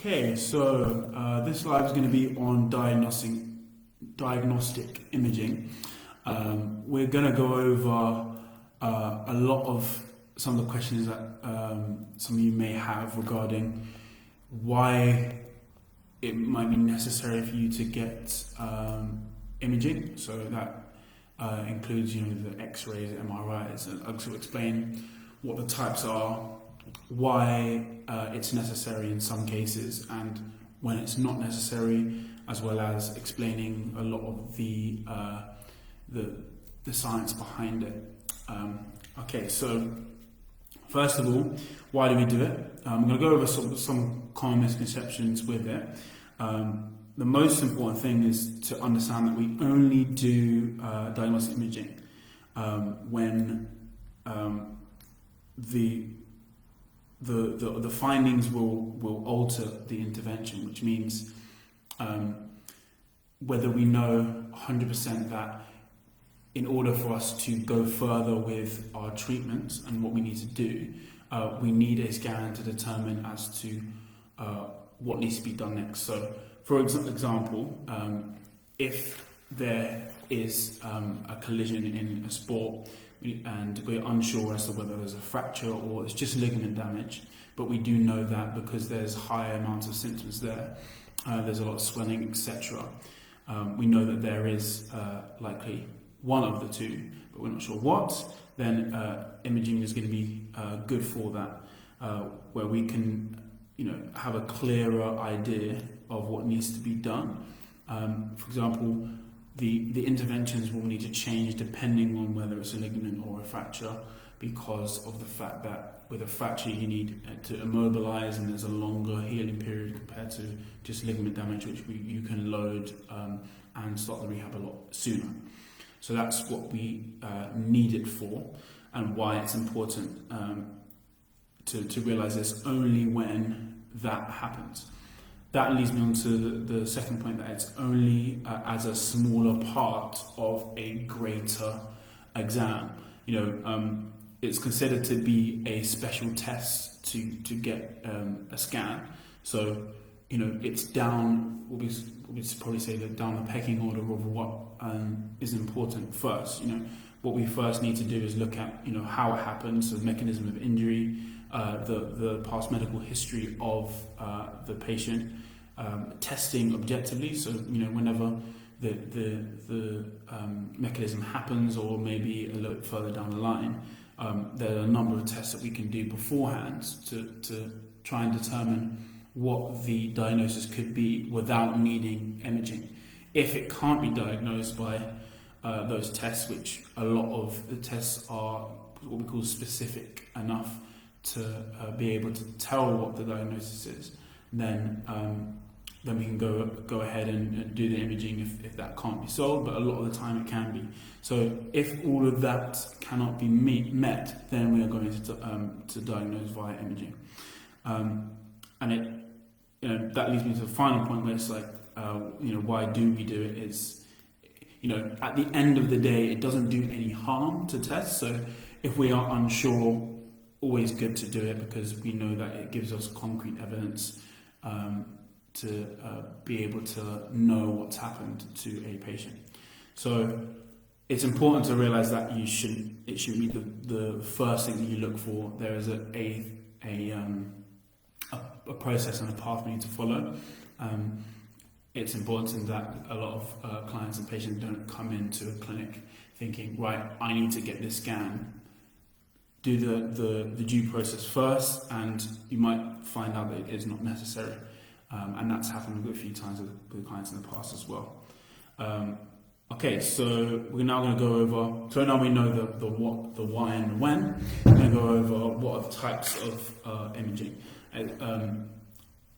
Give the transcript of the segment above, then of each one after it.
Okay, so this slide is going to be on diagnostic imaging. We're going to go over a lot of some of the questions that some of you may have regarding why it might be necessary for you to get imaging. So that includes, the X-rays, MRIs, and I'll also explain what the types are, why it's necessary in some cases and when it's not necessary, as well as explaining a lot of the science behind it. Okay, so first of all, why do we do it? I'm going to go over some common misconceptions with it. The most important thing is to understand that we only do diagnostic imaging when the findings will alter the intervention, which means whether we know 100% that in order for us to go further with our treatments and what we need to do, we need a scan to determine as to what needs to be done next. So, for example, if there is a collision in a sport and we're unsure as to whether there's a fracture or it's just ligament damage, but we do know that because there's higher amounts of symptoms there, there's a lot of swelling, etc. We know that there is likely one of the two, but we're not sure what. Then imaging is going to be good for that, where we can, have a clearer idea of what needs to be done. For example, the interventions will need to change depending on whether it's a ligament or a fracture, because of the fact that with a fracture you need to immobilize and there's a longer healing period compared to just ligament damage, which you can load and start the rehab a lot sooner. So that's what we need it for, and why it's important to realize this only when that happens. That leads me on to the second point, that it's only as a smaller part of a greater exam. It's considered to be a special test to get a scan. So, it's down, we'll probably say that down the pecking order of what is important first. What we first need to do is look at, how it happens, the mechanism of injury, the past medical history of the patient, testing objectively. So, whenever the mechanism happens, or maybe a little bit further down the line, there are a number of tests that we can do beforehand to try and determine what the diagnosis could be without needing imaging. If it can't be diagnosed by those tests, which a lot of the tests are what we call specific enough to be able to tell what the diagnosis is, then we can go ahead and do the imaging if that can't be solved, but a lot of the time it can be. So if all of that cannot be met, then we are going to diagnose via imaging. And it, that leads me to the final point, where it's like, why do we do it? Is, at the end of the day, it doesn't do any harm to test. So if we are unsure, always good to do it, because we know that it gives us concrete evidence to be able to know what's happened to a patient. So it's important to realize that it shouldn't be the first thing that you look for. There is a process and a path we need to follow. It's important that a lot of clients and patients don't come into a clinic thinking, right, I need to get this scan. Do the due process first, and you might find out that it is not necessary. And that's happened a few times with clients in the past as well. Okay, so we're now going to go over, so now we know the what, the why, and the when. We're going to go over what are the types of imaging.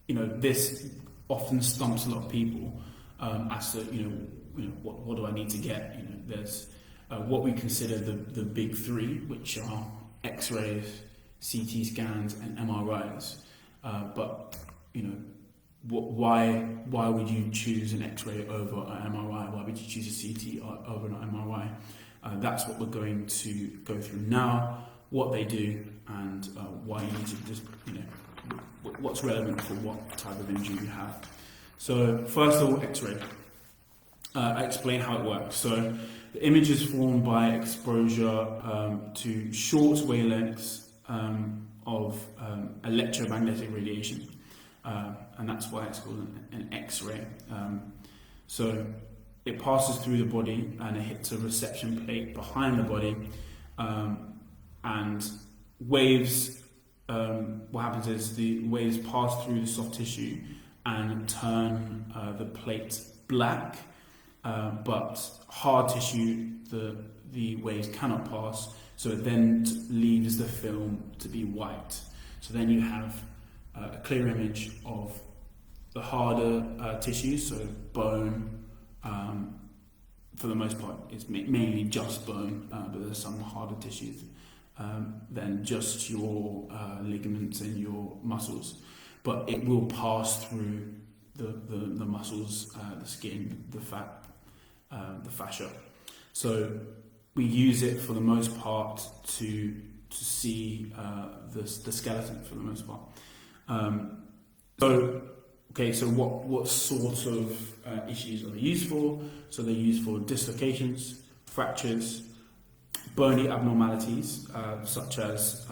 This often stumps a lot of people as to, what do I need to get? There's what we consider the big three, which are X-rays, CT scans, and MRIs. But why would you choose an X-ray over an MRI? Why would you choose a CT over an MRI? That's what we're going to go through now, what they do, and why you need to just what's relevant for what type of injury you have. So first of all, X-ray. I explain how it works. So the image is formed by exposure to short wavelengths of electromagnetic radiation, and that's why it's called an X-ray. So it passes through the body and it hits a reception plate behind the body, and waves. What happens is the waves pass through the soft tissue and turn the plate black, but hard tissue the waves cannot pass, so it then leaves the film to be white. So then you have a clear image of the harder tissues, so bone. For the most part, it's mainly just bone, but there's some harder tissues than just your ligaments and your muscles. But it will pass through the muscles, the skin, the fat, the fascia. So we use it for the most part to see the skeleton for the most part. So what sort of issues are they used for? So they're used for dislocations, fractures, bony abnormalities such as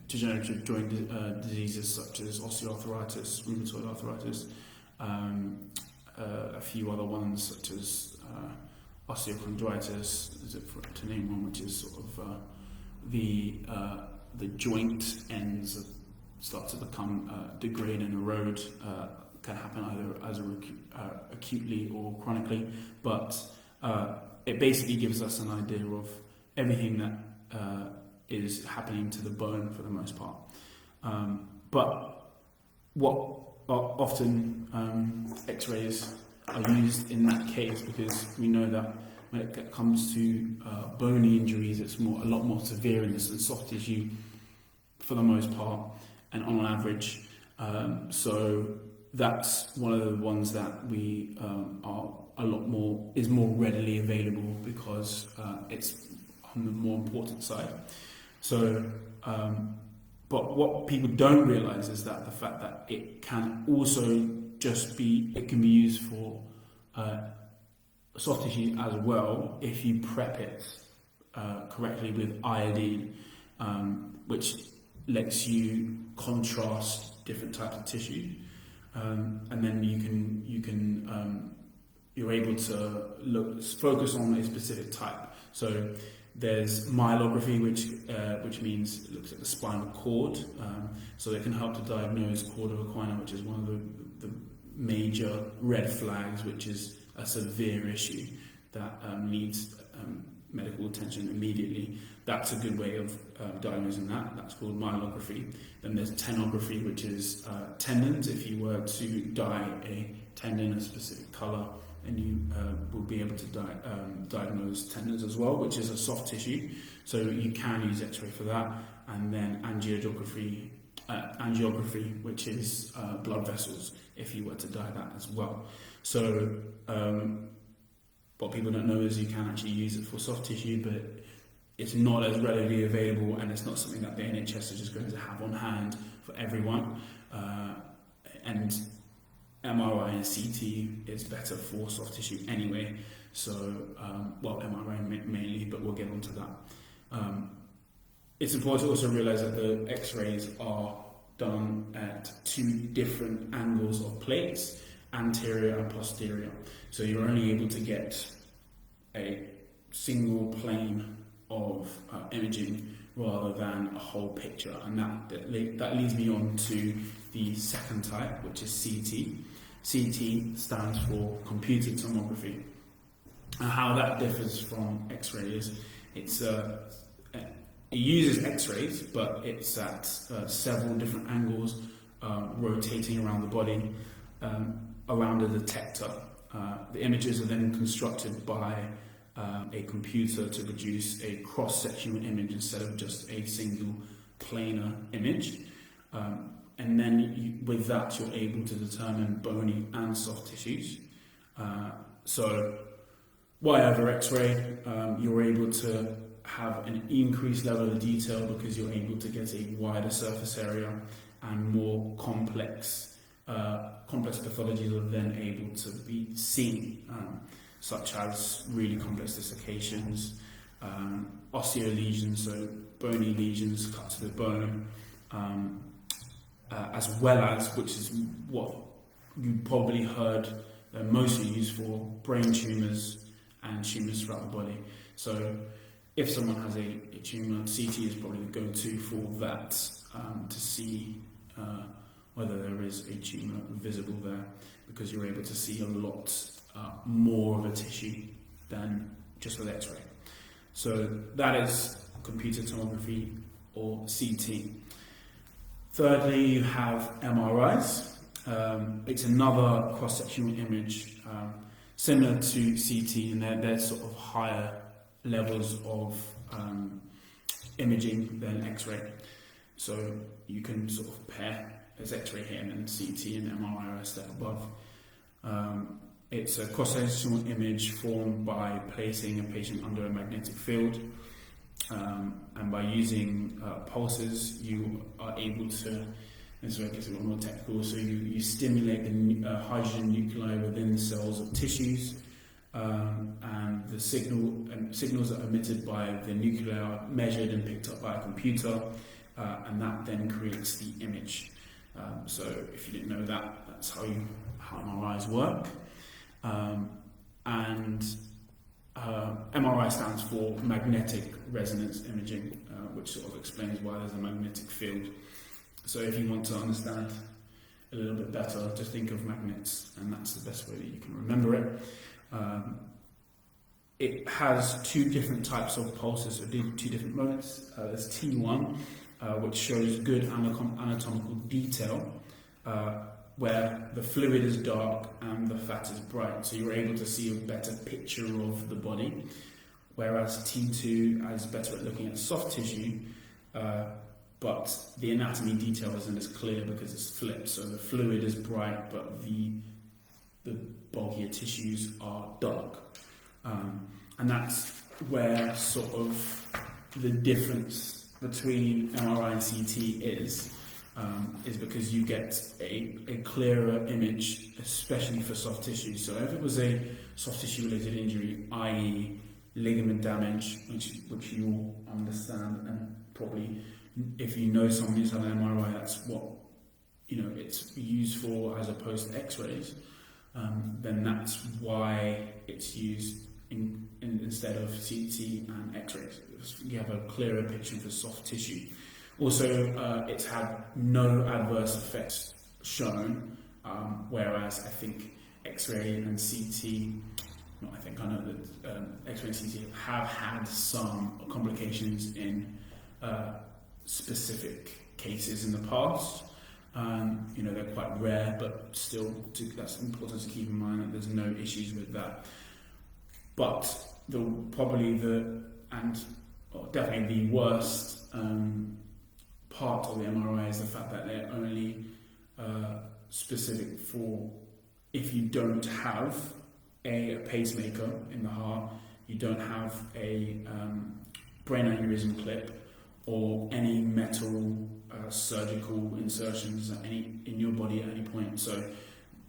degenerative joint diseases such as osteoarthritis, rheumatoid arthritis, a few other ones such as osteochondritis, to name one, which is sort of the joint ends start to become degrade and erode. Can happen either as acutely or chronically, but it basically gives us an idea of everything that is happening to the bone for the most part. But what often X-rays are used in that case, because we know that when it comes to bony injuries, it's a lot more severe in this than soft tissue for the most part, and on average. So that's one of the ones that we is more readily available because it's on the more important side. So, but what people don't realise is that the fact that it can also it can be used for soft tissue as well if you prep it correctly with iodine, which lets you contrast different types of tissue. And then you're able to focus on a specific type. So there's myelography, which means it looks at the spinal cord. So it can help to diagnose cauda equina, which is one of the major red flags, which is a severe issue that needs medical attention immediately. That's a good way of diagnosing that. That's called myelography. Then there's tenography, which is tendons. If you were to dye a tendon a specific colour, and you will be able to diagnose tendons as well, which is a soft tissue. So you can use X-ray for that. And then angiography, which is blood vessels, if you were to dye that as well. So what people don't know is you can actually use it for soft tissue, but it's not as readily available, and it's not something that the NHS is just going to have on hand for everyone. And MRI and CT is better for soft tissue anyway. So, MRI mainly, but we'll get onto that. It's important to also realise that the X-rays are done at two different angles of plates, anterior and posterior. So you're only able to get a single plane of imaging rather than a whole picture, and that leads me on to the second type, which is CT. CT stands for computed tomography, and how that differs from X-ray is it uses X-rays, but it's at several different angles, rotating around the body, around a detector. The images are then constructed by a computer to produce a cross-sectional image instead of just a single planar image. And then with that, you're able to determine bony and soft tissues. So over X-ray, you're able to have an increased level of detail because you're able to get a wider surface area, and more complex pathologies are then able to be seen, such as really complex dislocations, osteolesions, so bony lesions cut to the bone, as well as, which is what you probably heard mostly used for, brain tumours and tumours throughout the body. So if someone has a tumour, CT is probably the go-to for that, to see whether there is a tumour visible there, because you're able to see a lot more of a tissue than just with X-ray. So that is computer tomography or CT. Thirdly, you have MRIs. It's another cross-sectional image similar to CT, and they're sort of higher levels of imaging than X-ray. So you can sort of pair as X-ray here and then CT and MRI are a step above. It's a cross-sectional image formed by placing a patient under a magnetic field, and by using pulses, you are able to, this is where it gets a little more technical, so you stimulate the hydrogen nuclei within the cells of tissues, and the signals that are emitted by the nuclei are measured and picked up by a computer, and that then creates the image. So if you didn't know that, that's how MRIs work. MRI stands for magnetic resonance imaging, which sort of explains why there's a magnetic field. So if you want to understand a little bit better, just think of magnets, and that's the best way that you can remember it. It has two different types of pulses, so two different modes. There's T1, which shows good anatomical detail, where the fluid is dark and the fat is bright, so you're able to see a better picture of the body. Whereas T2 is better at looking at soft tissue, but the anatomy detail isn't as clear because it's flipped. So the fluid is bright, but the bulkier tissues are dark. And that's where sort of the difference between MRI and CT is because you get a clearer image, especially for soft tissue. So if it was a soft tissue related injury, i.e. ligament damage, which you all understand, and probably if you know someone who's had an MRI, that's what it's used for as opposed to X-rays, then that's why it's used instead of CT and X-rays. You have a clearer picture for soft tissue. Also, it's had no adverse effects shown, whereas I think X-ray and CT, I know that X-ray and CT have had some complications in specific cases in the past. They're quite rare, but still, that's important to keep in mind that there's no issues with that. But definitely the worst part of the MRI is the fact that they're only specific for if you don't have a pacemaker in the heart, you don't have a brain aneurysm clip, or any metal surgical insertions in your body at any point. So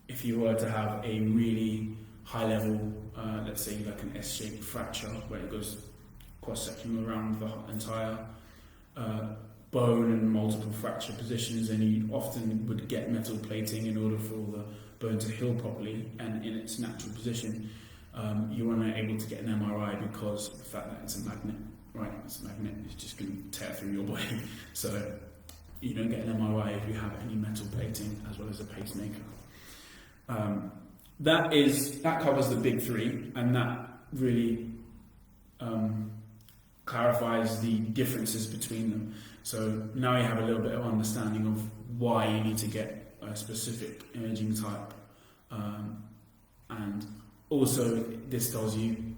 if you were to have a really high level, let's say like an S-shaped fracture where it goes cross-sectional around the entire bone and multiple fracture positions, and you often would get metal plating in order for the bone to heal properly and in its natural position. You are not able to get an MRI because of the fact that it's a magnet. Right, it's a magnet, it's just going to tear through your body. So you don't get an MRI if you have any metal plating as well as a pacemaker. That covers the big three, and that really clarifies the differences between them. So now you have a little bit of understanding of why you need to get a specific imaging type, and also this tells you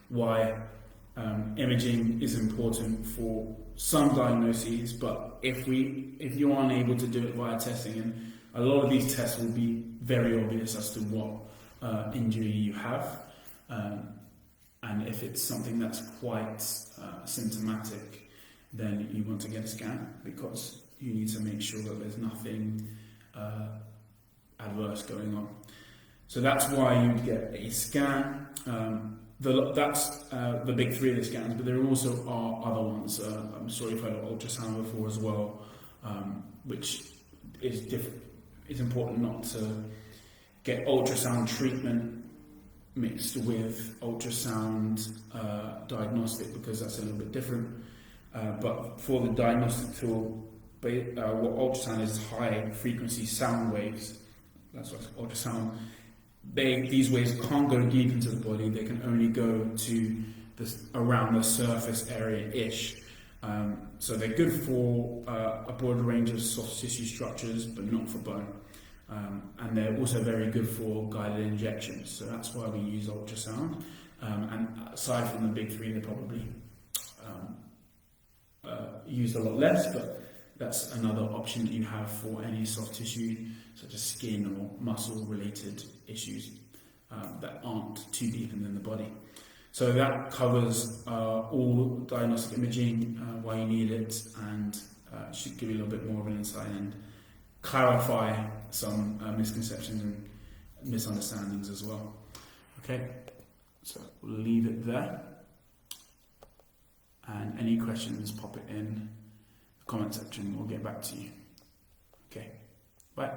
why imaging is important for some diagnoses, but if you're unable to do it via testing, and a lot of these tests will be very obvious as to what injury you have, and if it's something that's quite symptomatic, then you want to get a scan, because you need to make sure that there's nothing adverse going on. So that's why you'd get a scan. That's the big three of the scans, but there also are other ones. I'm sure you've heard of ultrasound before as well, which is different. It's important not to get ultrasound treatment mixed with ultrasound diagnostic, because that's a little bit different. But for the diagnostic tool, what ultrasound is high frequency sound waves. That's what ultrasound. These waves can't go deep into the body. They can only go to around the surface area-ish. So they're good for a broad range of soft tissue structures, but not for bone. And they're also very good for guided injections. So that's why we use ultrasound. And aside from the big three, they're probably used a lot less, but that's another option that you have for any soft tissue, such as skin or muscle-related issues that aren't too deep in the body. So that covers all diagnostic imaging, why you need it, and should give you a little bit more of an insight and clarify some misconceptions and misunderstandings as well. Okay, so we'll leave it there. And any questions, pop it in the comment section. We'll get back to you. Okay, bye.